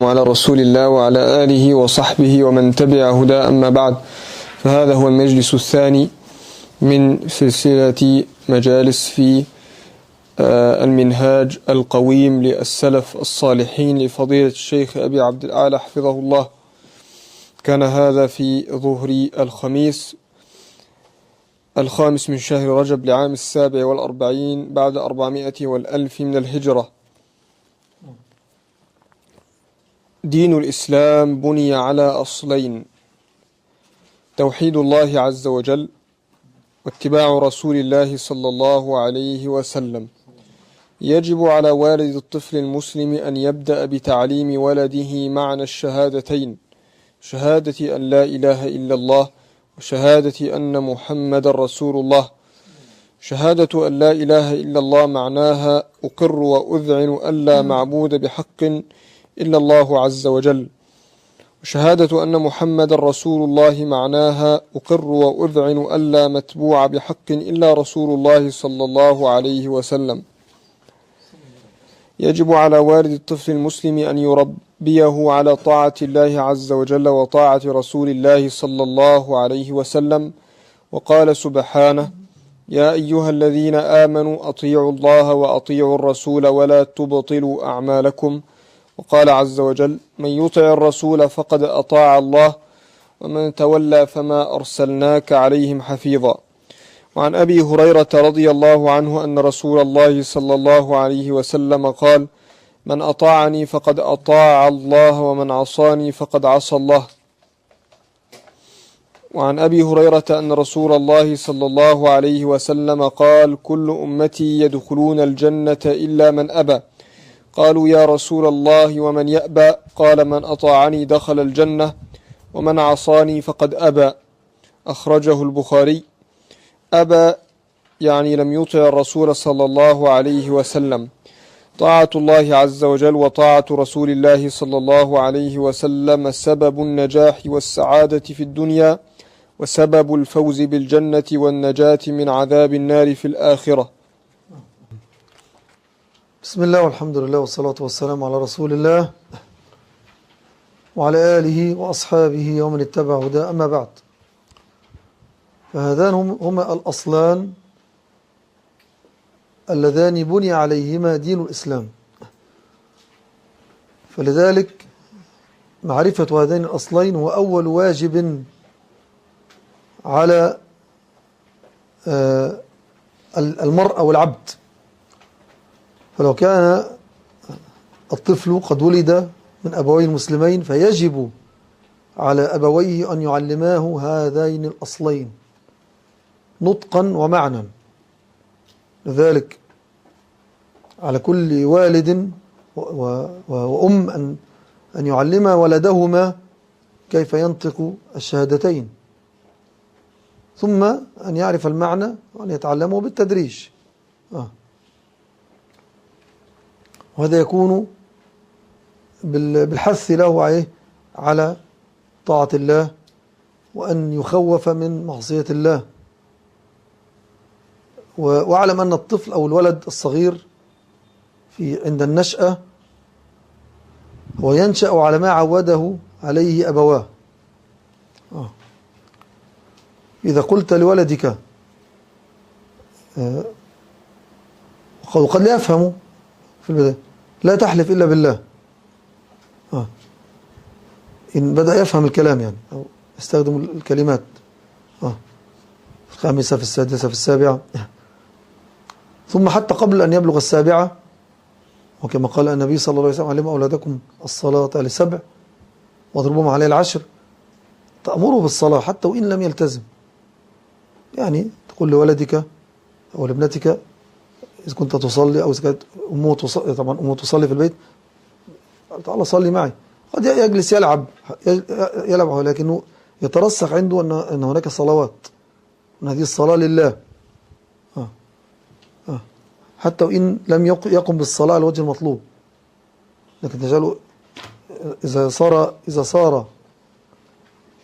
وعلى رسول الله وعلى آله وصحبه ومن تبع هدى، أما بعد، فهذا هو المجلس الثاني من سلسلة مجالس في المنهاج القويم للسلف الصالحين لفضيلة الشيخ أبي عبد الأعلى حفظه الله. كان هذا في ظهر الخميس 5 من شهر رجب لعام 47 بعد 400 من الهجرة. دين الإسلام بني على أصلين: توحيد الله عز وجل، واتباع رسول الله صلى الله عليه وسلم. يجب على والد الطفل المسلم أن يبدأ بتعليم ولده معنى الشهادتين: شهادة أن لا إله إلا الله، وشهادة أن محمد رسول الله. شهادة أن لا إله إلا الله معناها أقر وأذعن أن لا معبود بحق إلا الله عز وجل. وشهادة أن محمد رسول الله معناها أقر وأذعن أن لا متبوع بحق إلا رسول الله صلى الله عليه وسلم. يجب على والد الطفل المسلم أن يربيه على طاعة الله عز وجل وطاعة رسول الله صلى الله عليه وسلم. وقال سبحانه: يا أيها الذين آمنوا أطيعوا الله وأطيعوا الرسول ولا تبطلوا أعمالكم. وقال عز وجل: من يطع الرسول فقد أطاع الله ومن تولى فما أرسلناك عليهم حفيظا. وعن أبي هريرة رضي الله عنه أن رسول الله صلى الله عليه وسلم قال: من أطاعني فقد أطاع الله ومن عصاني فقد عصى الله. وعن أبي هريرة أن رسول الله صلى الله عليه وسلم قال: كل أمتي يدخلون الجنة إلا من أبى. قالوا: يا رسول الله ومن يأبى؟ قال: من أطاعني دخل الجنة ومن عصاني فقد أبى. أخرجه البخاري. أبى يعني لم يطع الرسول صلى الله عليه وسلم. طاعة الله عز وجل وطاعة رسول الله صلى الله عليه وسلم سبب النجاح والسعادة في الدنيا، وسبب الفوز بالجنة والنجاة من عذاب النار في الآخرة. بسم الله والحمد لله والصلاة والسلام على رسول الله وعلى آله وأصحابه ومن اتبع هداه، أما بعد، فهذان هما الأصلان اللذان بني عليهما دين الإسلام. فلذلك معرفة هذين الأصلين هو أول واجب على المرء والعبد. فلو كان الطفل قد ولد من أبوين مسلمين فيجب على أبويه أن يعلماه هذين الأصلين نطقا ومعنى. لذلك على كل والد وأم أن يعلم ولدهما كيف ينطق الشهادتين، ثم أن يعرف المعنى وأن يتعلمه بالتدريج. وهذا يكون بالحث له على طاعة الله وأن يخوف من معصية الله. واعلم أن الطفل أو الولد الصغير عند النشأة هو ينشأ على ما عوده عليه أبواه. إذا قلت لولدك وقد لا يفهم في البداية: لا تحلف إلا بالله، إن بدأ يفهم الكلام يعني أو يستخدم الكلمات في الخامسة في السادسة في السابعة، ثم حتى قبل أن يبلغ السابعة، وكما قال النبي صلى الله عليه وسلم: علموا أولادكم الصلاة ل7 واضربوهم عليها 10. تأمره بالصلاة حتى وإن لم يلتزم. يعني تقول لولدك أو لابنتك إذا كنت تصلي أو إذا كانت أمه تصلي، طبعا أمه تصلي في البيت: تعالى صلي معي. قد يجلس يلعب ولكنه يترسخ عنده أن هناك صلوات، أن هذه الصلاة لله، حتى وإن لم يقم بالصلاة على الوجه المطلوب. لكن تجعله إذا صار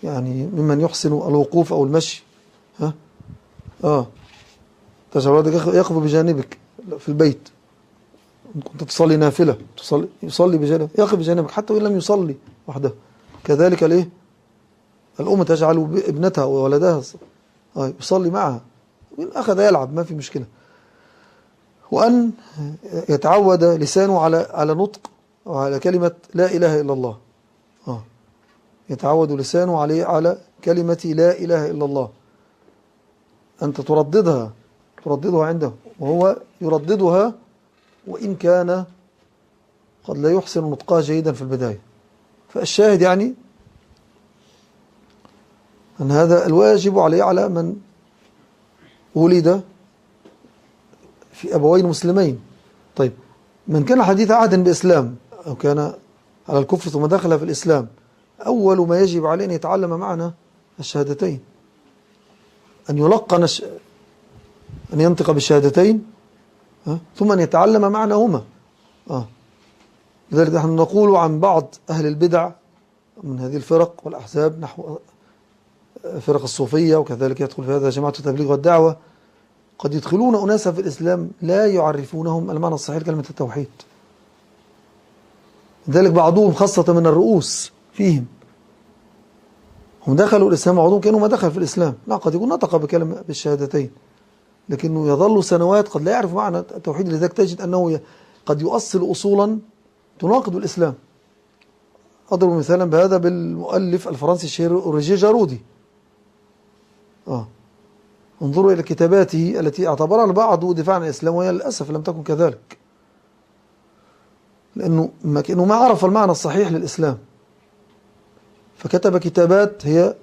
يعني ممن يحسن الوقوف أو المشي، تجعل ولدك يقف بجانبك في البيت إن كنت تصلي نافلة يصلي بجانبك، يقف بجانبك حتى وإن لم يصلي وحده. كذلك الإيه؟ الأم تجعل ابنتها وولدها يصلي معها، وإن أخذ يلعب ما في مشكلة. وأن يتعود لسانه على نطق وعلى كلمة لا إله إلا الله. يتعود لسانه على كلمة لا إله إلا الله، أنت ترددها عنده وهو يرددها، وإن كان قد لا يحسن نطقها جيدا في البداية. فالشاهد يعني أن هذا الواجب عليه على من ولد في أبوين مسلمين. طيب، من كان حديث عهد بإسلام أو كان على الكفر ثم دخل في الإسلام، أول ما يجب عليه أن يتعلم معنى الشهادتين، أن يلقن أن ينطق بالشهادتين، ثم أن يتعلم معناهما. لذلك نحن نقول عن بعض أهل البدع من هذه الفرق والأحزاب، نحو فرق الصوفية، وكذلك يدخل في هذا جماعة التبليغ والدعوة، قد يدخلون أناسا في الإسلام لا يعرفونهم المعنى الصحيح لكلمة التوحيد. لذلك بعضهم خاصة من الرؤوس فيهم، هم دخلوا الإسلام بعضهم كانوا ما دخل في الإسلام، لا قد يكون نطق بكلمة بالشهادتين لكنه يظل سنوات قد لا يعرف معنى التوحيد. لذلك تجد أنه قد يؤصل أصولا تناقض الإسلام. أضرب مثالا بهذا بالمؤلف الفرنسي الشهير أوريجي جارودي. انظروا إلى كتاباته التي اعتبرها البعض دفاعا عن الإسلام، وهي للأسف لم تكن كذلك، لأنه ما عرف المعنى الصحيح للإسلام، فكتب كتابات هي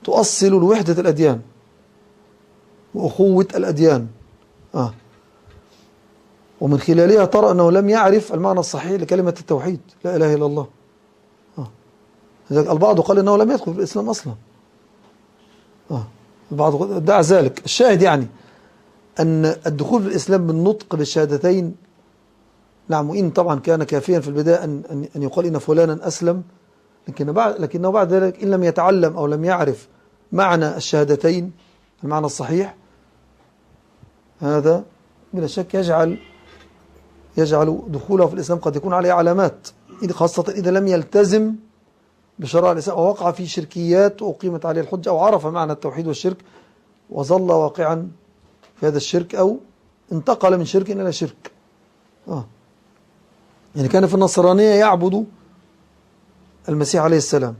تؤصل لوحدة الأديان وأخوة الأديان، ومن خلالها ترى أنه لم يعرف المعنى الصحيح لكلمة التوحيد لا إله إلا الله. لذلك البعض قال أنه لم يدخل في الإسلام أصلا، البعض ادعى ذلك. الشاهد يعني أن الدخول في الإسلام بالنطق بالشهادتين، نعم، وإن طبعا كان كافيا في البداية أن يقال إن فلانا أسلم، لكنه بعد ذلك إن لم يتعلم أو لم يعرف معنى الشهادتين المعنى الصحيح، هذا بلا شك يجعل دخوله في الإسلام قد يكون عليه علامات، خاصة إذا لم يلتزم بشرائع الإسلام أو وقع في شركيات وأقيمت عليه الحجة، أو عرف معنى التوحيد والشرك وظل واقعا في هذا الشرك، أو انتقل من شرك إلى شرك. يعني كان في النصرانية يعبد المسيح عليه السلام،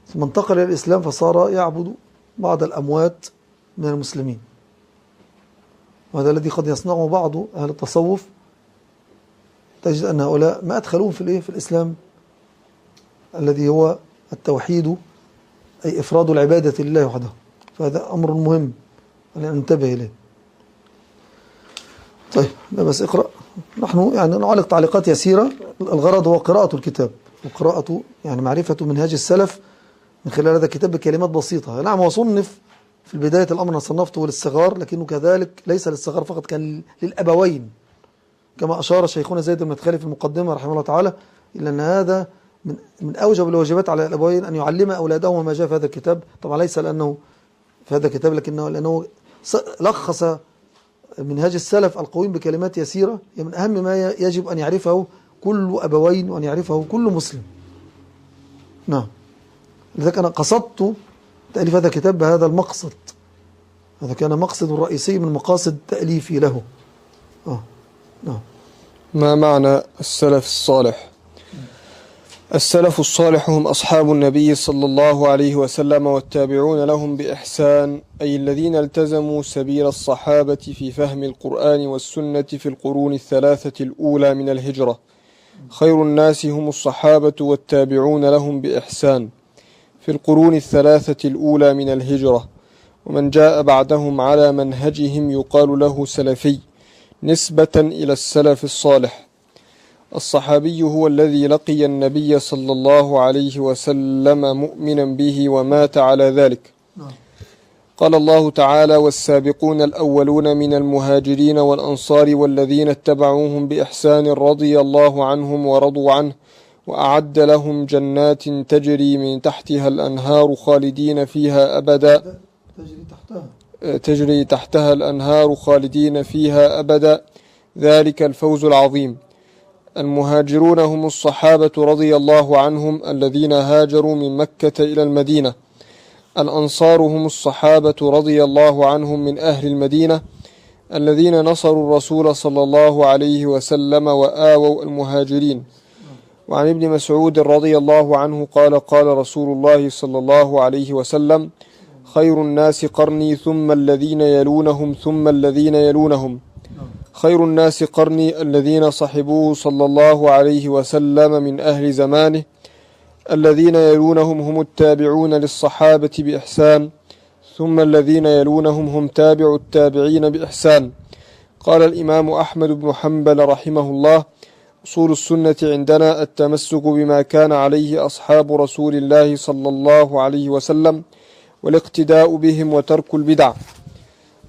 ثم انتقل إلى الإسلام فصار يعبد بعض الأموات من المسلمين. وهذا الذي قد يصنعه بعض أهل التصوف، تجد أن هؤلاء ما أدخلوه في الإسلام الذي هو التوحيد، أي إفراد العبادة لله وحده. فهذا أمر مهم أن ننتبه إليه. طيب، لا بس اقرأ. نحن يعني نعلق تعليقات يسيرة، الغرض هو قراءة الكتاب وقراءة يعني معرفة منهاج السلف من خلال هذا الكتاب بكلمات بسيطة. نعم، هو صنف في بداية الأمر أنا صنفته للصغار، لكنه كذلك ليس للصغار فقط، كان للأبوين، كما أشار شيخنا زيد المدخلي في المقدمة رحمه الله تعالى، إلا أن هذا من أوجب الواجبات على الأبوين أن يعلم أولادهم ما جاء في هذا الكتاب. طبعا ليس لأنه في هذا الكتاب، لأنه لخص منهاج السلف القويم بكلمات يسيرة، هي من أهم ما يجب أن يعرفه كل أبوين وأن يعرفه كل مسلم. نعم، لذلك أنا قصدت تأليف هذا الكتاب بهذا المقصد، هذا كان مقصد رئيسي من مقاصد تأليفي له. نعم. ما معنى السلف الصالح؟ السلف الصالح هم أصحاب النبي صلى الله عليه وسلم والتابعون لهم بإحسان، أي الذين التزموا سبيل الصحابة في فهم القرآن والسنة في القرون الثلاثة الأولى من الهجرة. خير الناس هم الصحابة والتابعون لهم بإحسان في القرون الثلاثة الأولى من الهجرة، ومن جاء بعدهم على منهجهم يقال له سلفي نسبة إلى السلف الصالح. الصحابي هو الذي لقي النبي صلى الله عليه وسلم مؤمنا به ومات على ذلك. قال الله تعالى: والسابقون الأولون من المهاجرين والأنصار والذين اتبعوهم بإحسان رضي الله عنهم ورضوا عنه وأعد لهم جنات تجري من تحتها الأنهار خالدين فيها أبدا، تجري تحتها الأنهار خالدين فيها أبدا، ذلك الفوز العظيم. المهاجرون هم الصحابة رضي الله عنهم الذين هاجروا من مكة إلى المدينة. الأنصار هم الصحابة رضي الله عنهم من أهل المدينة الذين نصروا الرسول صلى الله عليه وسلم وآووا المهاجرين. وعن ابن مسعود رضي الله عنه قال قال رسول الله صلى الله عليه وسلم: خير الناس قرني ثم الذين يلونهم ثم الذين يلونهم. خير الناس قرني الذين صحبوه صلى الله عليه وسلم من أهل زمانه. الذين يلونهم هم التابعون للصحابة بإحسان، ثم الذين يلونهم هم تابع التابعين بإحسان. قال الإمام أحمد بن حنبل رحمه الله: أصول السنة عندنا التمسك بما كان عليه أصحاب رسول الله صلى الله عليه وسلم والاقتداء بهم وترك البدع.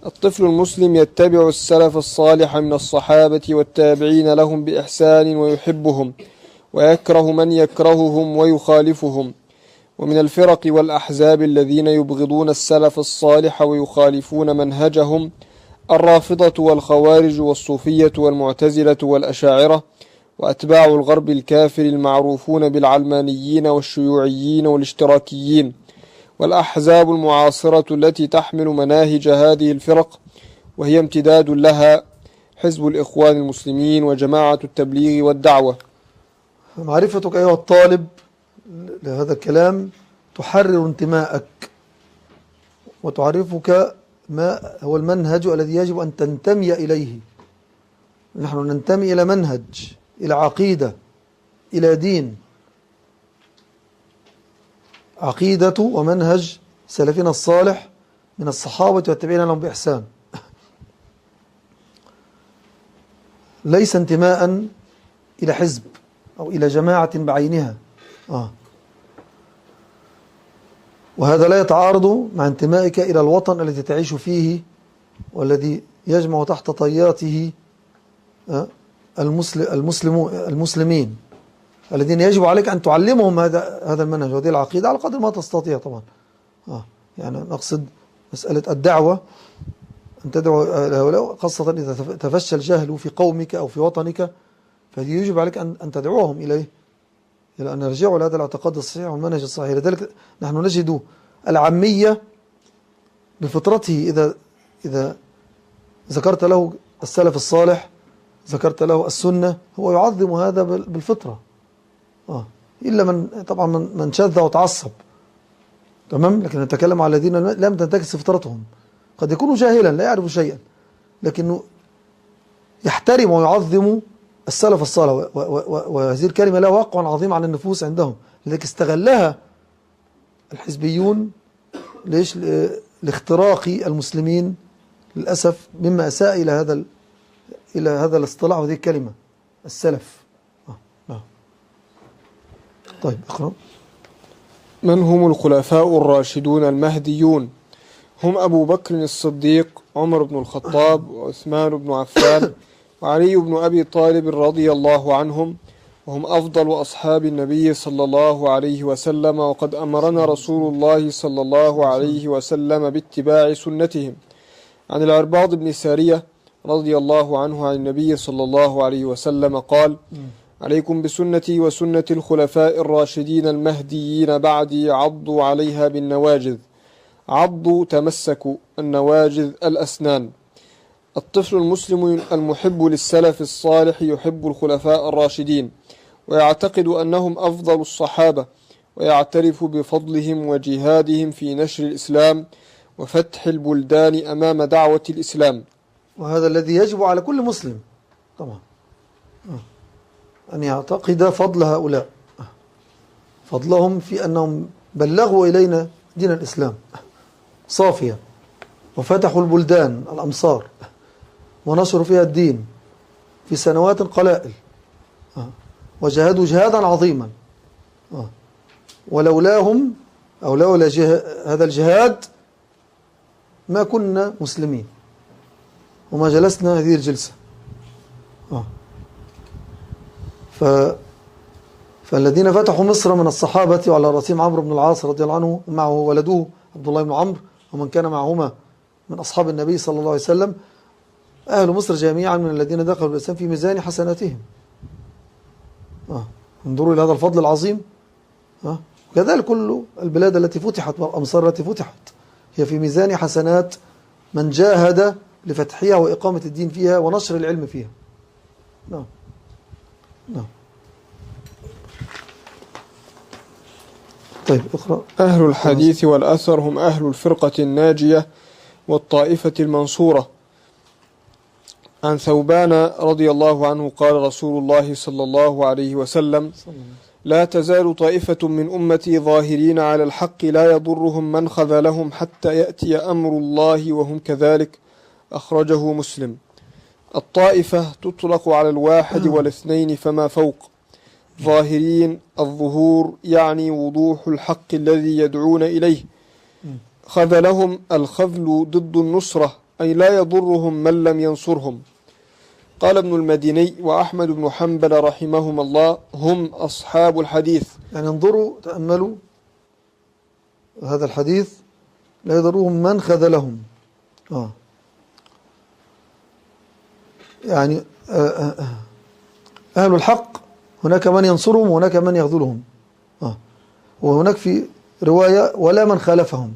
الطفل المسلم يتبع السلف الصالح من الصحابة والتابعين لهم بإحسان ويحبهم ويكره من يكرههم ويخالفهم. ومن الفرق والأحزاب الذين يبغضون السلف الصالح ويخالفون منهجهم الرافضة والخوارج والصوفية والمعتزلة والأشاعرة وأتباع الغرب الكافر المعروفون بالعلمانيين والشيوعيين والاشتراكيين، والأحزاب المعاصرة التي تحمل مناهج هذه الفرق وهي امتداد لها حزب الإخوان المسلمين وجماعة التبليغ والدعوة. معرفتك أيها الطالب لهذا الكلام تحرر انتماءك وتعرفك ما هو المنهج الذي يجب أن تنتمي إليه. نحن ننتمي إلى منهج، إلى عقيدة، إلى دين، عقيدة ومنهج سلفنا الصالح من الصحابة والتابعين لهم بإحسان، ليس انتماء إلى حزب أو إلى جماعة بعينها. وهذا لا يتعارض مع انتمائك إلى الوطن الذي تعيش فيه والذي يجمع تحت طياته المسلمين الذين يجب عليك أن تعلمهم هذا المنهج وهذه العقيدة على قدر ما تستطيع طبعا. يعني نقصد مسألة الدعوة، أن تدعو هؤلاء خاصة إذا تفشى الجهل في قومك أو في وطنك، فهذه يجب عليك أن تدعوهم إليه، إلى أن يرجعوا لهذا الاعتقاد الصحيح والمنهج الصحيح. لذلك نحن نجد العامية بفطرته إذا ذكرت له السلف الصالح، ذكرت له السنة، هو يعظم هذا بالفطرة. إلا من شذ وتعصب، تمام. لكن نتكلم على الذين لم تنتكس فطرتهم، قد يكونوا جاهلا لا يعرف شيئا، لكنه يحترم ويعظم السلف الصالح، وهذه الكلمة لها وقع عظيم على النفوس عندهم. لذلك استغلها الحزبيون ليش؟ لاختراق المسلمين للأسف، مما أساء إلى هذا الاصطلاح وهذه الكلمة السلف. طيب اقرأ. من هم الخلفاء الراشدون المهديون؟ هم أبو بكر الصديق، عمر بن الخطاب، وعثمان بن عفان، وعلي بن أبي طالب رضي الله عنهم، وهم أفضل أصحاب النبي صلى الله عليه وسلم. وقد أمرنا رسول الله صلى الله عليه وسلم باتباع سنتهم. عن العرباض بن سارية رضي الله عنه عن النبي صلى الله عليه وسلم قال: عليكم بسنتي وسنة الخلفاء الراشدين المهديين بعدي، عضوا عليها بالنواجذ. عضوا تمسكوا، النواجذ الأسنان. الطفل المسلم المحب للسلف الصالح يحب الخلفاء الراشدين، ويعتقد أنهم أفضل الصحابة، ويعترف بفضلهم وجهادهم في نشر الإسلام وفتح البلدان أمام دعوة الإسلام. وهذا الذي يجب على كل مسلم طبعا، أن يعتقد فضل هؤلاء، فضلهم في أنهم بلغوا إلينا دين الإسلام صافيا، وفتحوا البلدان الأمصار، ونشروا فيها الدين في سنوات قلائل، وجاهدوا جهادا عظيما. ولولاهم أو لولا هذا الجهاد ما كنا مسلمين وما جلسنا هذه الجلسة. فالذين فتحوا مصر من الصحابة وعلى رأسهم عمرو بن العاص رضي الله عنه، ومعه ولده عبد الله بن عمرو، ومن كان معهما من أصحاب النبي صلى الله عليه وسلم، أهل مصر جميعا من الذين دخلوا الإسلام في ميزان حسناتهم. انظروا إلى هذا الفضل العظيم. وكذلك كل البلاد التي فتحت والأمصار التي فتحت هي في ميزان حسنات من جاهد لفتحها وإقامة الدين فيها ونشر العلم فيها. نعم. طيب اقرأ. أهل الحديث والأثر هم أهل الفرقة الناجية والطائفة المنصورة. عن ثوبان رضي الله عنه قال رسول الله صلى الله عليه وسلم: لا تزال طائفة من أمتي ظاهرين على الحق لا يضرهم من خذلهم حتى يأتي أمر الله وهم كذلك. أخرجه مسلم. الطائفة تطلق على الواحد والاثنين فما فوق. ظاهرين الظهور يعني وضوح الحق الذي يدعون إليه. خذلهم الخذل ضد النصرة، أي لا يضرهم من لم ينصرهم. قال ابن المديني وأحمد بن حنبل رحمهما الله: هم أصحاب الحديث. يعني انظروا تأملوا هذا الحديث: لا يضرهم من خذلهم. يعني أهل الحق هناك من ينصرهم وهناك من يخذلهم. وهناك في رواية: ولا من خالفهم.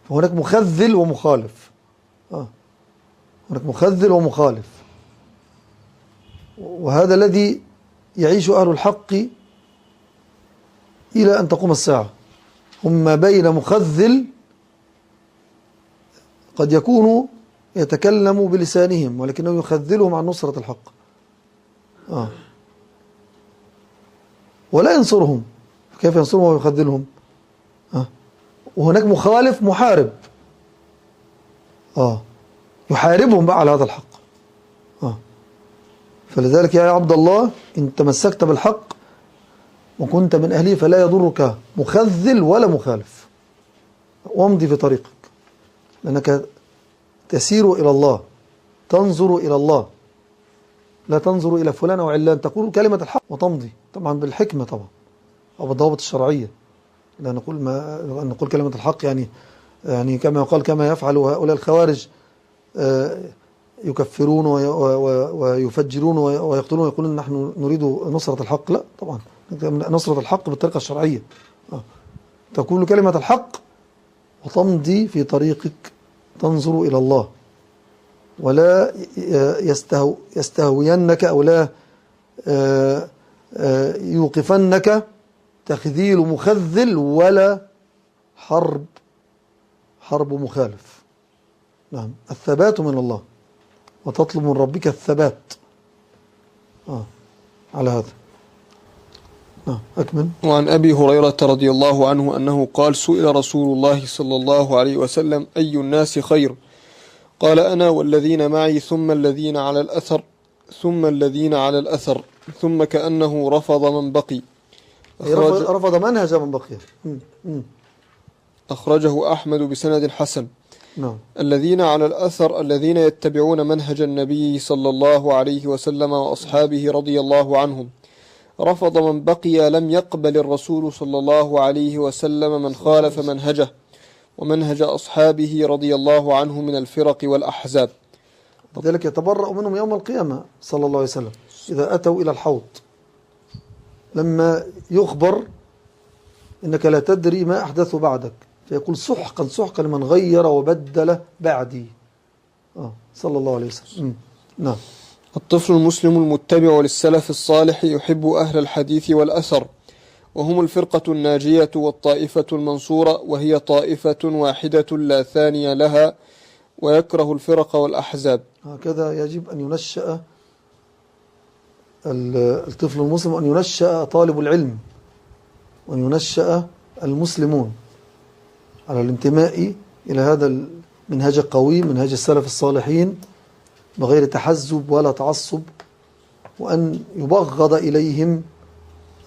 فهناك مخذل ومخالف. هناك مخذل ومخالف. وهذا الذي يعيش أهل الحق إلى أن تقوم الساعة. هم ما بين مخذل قد يكون يتكلم بلسانهم ولكنه يخذلهم عن نصرة الحق. ولا ينصرهم. كيف ينصرهم ويخذلهم؟ وهناك مخالف محارب. يحاربهم بقى على هذا الحق. فلذلك يا عبد الله إن تمسكت بالحق وكنت من أهله فلا يضرك مخذل ولا مخالف، وامضي في طريقك، لأنك تسير إلى الله، تنظر إلى الله، لا تنظر إلى فلان أو علان. تقول كلمة الحق وتمضي طبعا بالحكمة طبعا أو بالضوابط الشرعية. لا نقول كلمة الحق يعني كما يقال كما يفعل هؤلاء الخوارج، يكفرون ويفجرون ويقتلون ويقولون نحن نريد نصرة الحق. لا طبعا، نصرة الحق بالطريقة الشرعية. تقول كلمة الحق وتمضي في طريقك، تنظر إلى الله، ولا يستهوينك أو لا يوقفنك تخذيل مخذل ولا حرب مخالف. نعم، الثبات من الله، وتطلب من ربك الثبات على هذا. أكمل. وعن أبي هريرة رضي الله عنه أنه قال: سئل رسول الله صلى الله عليه وسلم: أي الناس خير؟ قال: أنا والذين معي ثم الذين على الأثر ثم الذين على الأثر ثم كأنه رفض من بقي. رفض منهج من بقي. أخرجه أحمد بسند حسن. نعم. الذين على الأثر الذين يتبعون منهج النبي صلى الله عليه وسلم وأصحابه رضي الله عنهم. رفض من بقي لم يقبل الرسول صلى الله عليه وسلم من خالف منهجه ومنهج أصحابه رضي الله عنه من الفرق والأحزاب. لذلك يتبرأ منهم يوم القيامة صلى الله عليه وسلم إذا أتوا إلى الحوض، لما يخبر إنك لا تدري ما أحدث بعدك، فيقول: سحقا سحقا لمن غير وبدل بعدي. صلى الله عليه وسلم. نعم. الطفل المسلم المتبع للسلف الصالح يحب أهل الحديث والأثر، وهم الفرقة الناجية والطائفة المنصورة، وهي طائفة واحدة لا ثانية لها، ويكره الفرق والأحزاب. هكذا يجب أن ينشأ الطفل المسلم، وأن ينشأ طالب العلم، وأن ينشأ المسلمون على الانتماء إلى هذا المنهج القوي، منهج السلف الصالحين، بغير تحزب ولا تعصب، وأن يبغض إليهم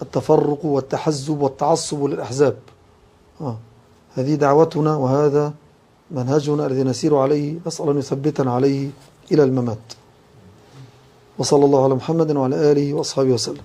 التفرق والتحزب والتعصب للأحزاب. هذه دعوتنا وهذا منهجنا الذي نسير عليه، نسأل أن يثبتنا عليه إلى الممات. وصلى الله على محمد وعلى آله وأصحابه وسلم.